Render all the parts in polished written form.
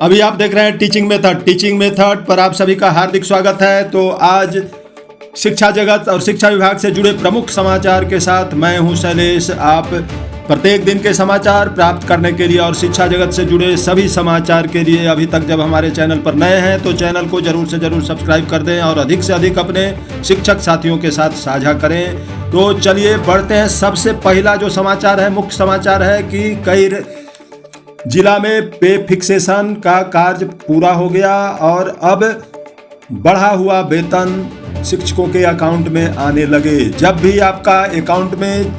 अभी आप देख रहे हैं टीचिंग मेथड पर आप सभी का हार्दिक स्वागत है। तो आज शिक्षा जगत और शिक्षा विभाग से जुड़े प्रमुख समाचार के साथ मैं हूं शैलेश। आप प्रत्येक दिन के समाचार प्राप्त करने के लिए और शिक्षा जगत से जुड़े सभी समाचार के लिए अभी तक जब हमारे चैनल पर नए हैं तो चैनल को जरूर से जरूर सब्सक्राइब कर दें और अधिक से अधिक अपने शिक्षक साथियों के साथ साझा करें। तो चलिए बढ़ते हैं। सबसे पहला जो समाचार है, मुख्य समाचार है कि कई जिला में पे फिक्सेशन का कार्य पूरा हो गया और अब बढ़ा हुआ वेतन शिक्षकों के अकाउंट में आने लगे। जब भी आपका अकाउंट में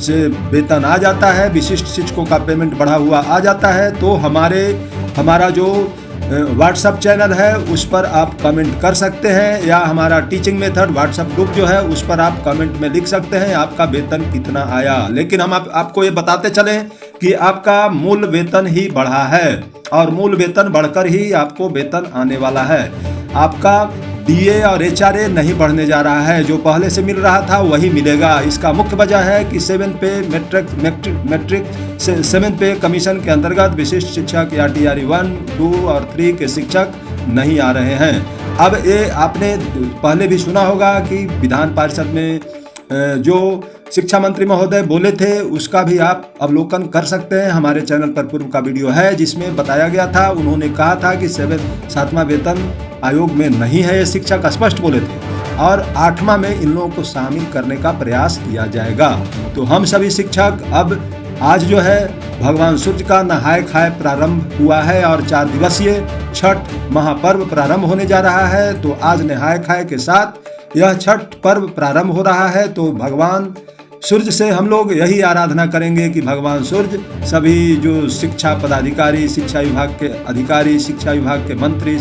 वेतन आ जाता है, विशिष्ट शिक्षकों का पेमेंट बढ़ा हुआ आ जाता है, तो हमारा जो व्हाट्सएप चैनल है उस पर आप कमेंट कर सकते हैं या हमारा टीचिंग मेथड व्हाट्सएप ग्रुप जो है उस पर आप कमेंट में लिख सकते हैं आपका वेतन कितना आया। लेकिन हम आपको ये बताते चलें कि आपका मूल वेतन ही बढ़ा है और मूल वेतन बढ़कर ही आपको वेतन आने वाला है। आपका डीए और एचआरए नहीं बढ़ने जा रहा है, जो पहले से मिल रहा था वही मिलेगा। इसका मुख्य वजह है कि 7 पे कमीशन के अंतर्गत विशिष्ट शिक्षक या टीआरई 1, 2 और 3 के शिक्षक नहीं आ रहे हैं। अब ये आपने पहले भी सुना होगा कि विधान परिषद में जो शिक्षा मंत्री महोदय बोले थे उसका भी आप अवलोकन कर सकते हैं। हमारे चैनल पर पूर्व का वीडियो है जिसमें बताया गया था। उन्होंने कहा था कि 7वां वेतन आयोग में नहीं है, ये शिक्षक स्पष्ट बोले थे, और 8वां में इन लोगों को शामिल करने का प्रयास किया जाएगा। तो हम सभी शिक्षक अब आज जो है भगवान सूर्य का नहाय खाए प्रारंभ हुआ है और 4 दिवसीय छठ महापर्व प्रारंभ होने जा रहा है। तो आज नहाय खाए के साथ यह छठ पर्व प्रारंभ हो रहा है। तो भगवान सूर्य से हम लोग यही आराधना करेंगे कि भगवान सूर्य सभी जो शिक्षा पदाधिकारी, शिक्षा विभाग के अधिकारी, शिक्षा विभाग के मंत्री,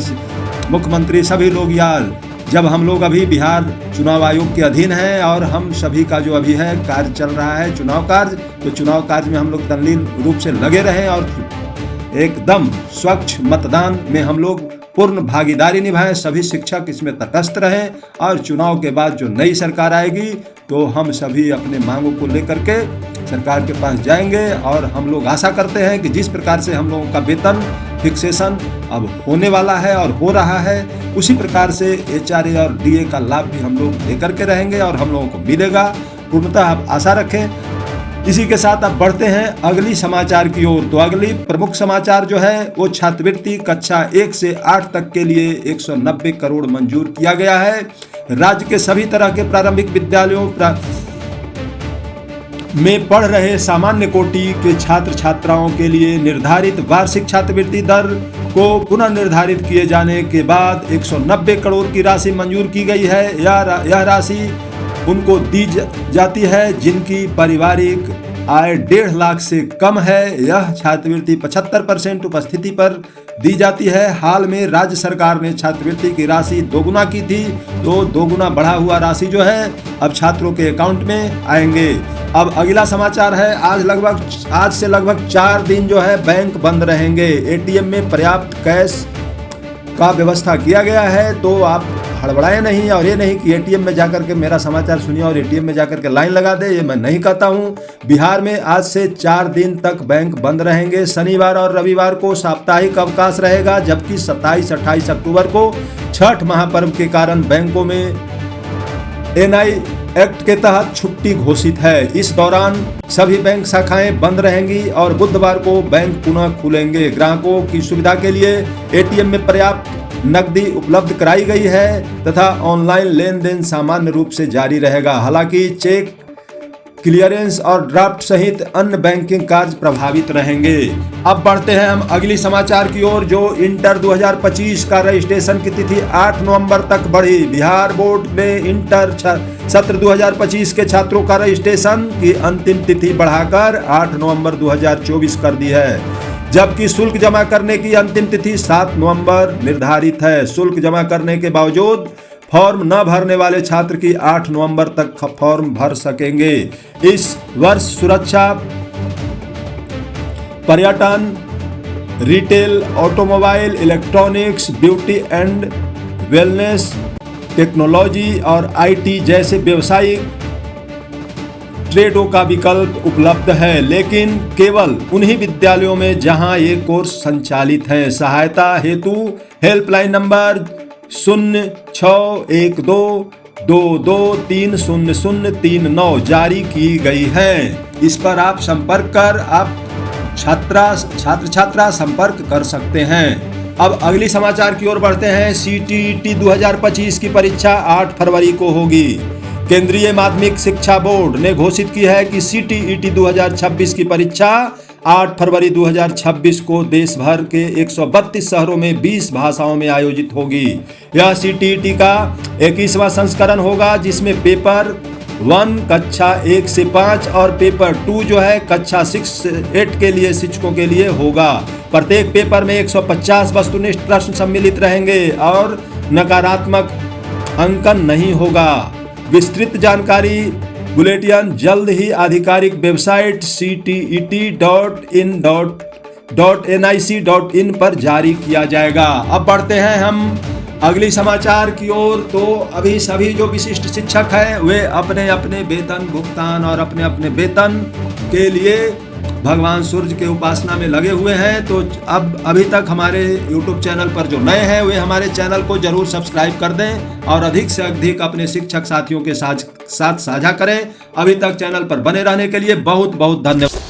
मुख्यमंत्री, सभी लोग यार, जब हम लोग अभी बिहार चुनाव आयोग के अधीन हैं और हम सभी का जो अभी है कार्य चल रहा है चुनाव कार्य, तो चुनाव कार्य में हम लोग तल्लीन रूप से लगे रहें और एकदम स्वच्छ मतदान में हम लोग पूर्ण भागीदारी निभाएं। सभी शिक्षक इसमें तटस्थ रहें और चुनाव के बाद जो नई सरकार आएगी तो हम सभी अपने मांगों को लेकर के सरकार के पास जाएंगे और हम लोग आशा करते हैं कि जिस प्रकार से हम लोगों का वेतन फिक्सेशन अब होने वाला है और हो रहा है, उसी प्रकार से एचआरए और डीए का लाभ भी हम लोग लेकर के रहेंगे और हम लोगों को मिलेगा। पूर्णतः आप आशा रखें। इसी के साथ अब बढ़ते हैं अगली समाचार की ओर। तो अगली प्रमुख समाचार जो है वो छात्रवृत्ति कक्षा 1 से 8 तक के लिए 190 करोड़ मंजूर किया गया है। राज्य के सभी तरह के प्रारंभिक विद्यालयों में पढ़ रहे सामान्य कोटि के छात्र छात्राओं के लिए निर्धारित वार्षिक छात्रवृत्ति दर को पुनः निर्धारित किए जाने के बाद 190 करोड़ की राशि मंजूर की गई है। यह राशि उनको दी जाती है जिनकी पारिवारिक आय 1.5 लाख से कम है। यह छात्रवृत्ति 75% उपस्थिति पर दी जाती है। हाल में राज्य सरकार ने छात्रवृत्ति की राशि दोगुना की थी, तो दोगुना बढ़ा हुआ राशि जो है अब छात्रों के अकाउंट में आएंगे। अब अगला समाचार है, आज से लगभग 4 दिन जो है बैंक बंद रहेंगे। एटीएम में पर्याप्त कैश का व्यवस्था किया गया है, तो आप हड़बड़ाए नहीं और ये नहीं कि एटीएम में जाकर के मेरा समाचार सुनिए और एटीएम में जाकर के लाइन लगा दे, ये मैं नहीं कहता हूँ। बिहार में आज से 4 दिन तक बैंक बंद रहेंगे। शनिवार और रविवार को साप्ताहिक अवकाश रहेगा, जबकि 27-28 अक्टूबर को छठ महापर्व के कारण बैंकों में एनआई एक्ट के तहत छुट्टी घोषित है। इस दौरान सभी बैंक शाखाएं बंद रहेंगी और बुधवार को बैंक पुनः खुलेंगे। ग्राहकों की सुविधा के लिए एटीएम में पर्याप्त नकदी उपलब्ध कराई गई है तथा ऑनलाइन लेन देन सामान्य रूप से जारी रहेगा। हालांकि चेक क्लियरेंस और ड्राफ्ट सहित अन्य बैंकिंग कार्य प्रभावित रहेंगे। अब बढ़ते हैं हम अगली समाचार की ओर। जो इंटर 2025 का रजिस्ट्रेशन की तिथि 8 नवंबर तक बढ़ी। बिहार बोर्ड ने इंटर सत्र 2025 के छात्रों का रजिस्ट्रेशन की अंतिम तिथि बढ़ाकर 8 नवंबर 2024 कर दी है, जबकि शुल्क जमा करने की अंतिम तिथि 7 नवंबर निर्धारित है। शुल्क जमा करने के बावजूद फॉर्म न भरने वाले छात्र की 8 नवंबर तक फॉर्म भर सकेंगे। इस वर्ष सुरक्षा, पर्यटन, retail, automobile, electronics, beauty and wellness, technology और आईटी जैसे व्यवसायिक ट्रेडों का विकल्प उपलब्ध है, लेकिन केवल उन्हीं विद्यालयों में जहां ये कोर्स संचालित है। सहायता हेतु हेल्पलाइन नंबर 061222300039 जारी की गई है। इस पर आप संपर्क कर आप छात्र संपर्क कर सकते हैं। अब अगली समाचार की ओर बढ़ते हैं। CTET 2025 की परीक्षा 8 फरवरी को होगी। केंद्रीय माध्यमिक शिक्षा बोर्ड ने घोषित की है कि CTET 2026 की परीक्षा 8 फरवरी 2026 को देश भर के 132 शहरों में 20 भाषाओं में आयोजित होगी। यह CTET का 21वां संस्करण होगा, जिसमें पेपर 1 कक्षा 1 से 5 और पेपर 2 जो है कक्षा 6 से 8 के लिए शिक्षकों के लिए होगा। प्रत्येक पेपर में 150 वस्तुनिष्ठ प्रश्न सम्मिलित रहेंगे और नकारात्मक अंकन नहीं होगा। विस्तृत जानकारी बुलेटिन जल्द ही आधिकारिक वेबसाइट ctet.in.nic.in पर जारी किया जाएगा। अब बढ़ते हैं हम अगली समाचार की ओर। तो अभी सभी जो विशिष्ट शिक्षक हैं वे अपने अपने वेतन भुगतान और अपने अपने वेतन के लिए भगवान सूर्य के उपासना में लगे हुए हैं। तो अब अभी तक हमारे YouTube चैनल पर जो नए हैं वे हमारे चैनल को जरूर सब्सक्राइब कर दें और अधिक से अधिक अपने शिक्षक साथियों के साथ साझा करें। अभी तक चैनल पर बने रहने के लिए बहुत बहुत धन्यवाद।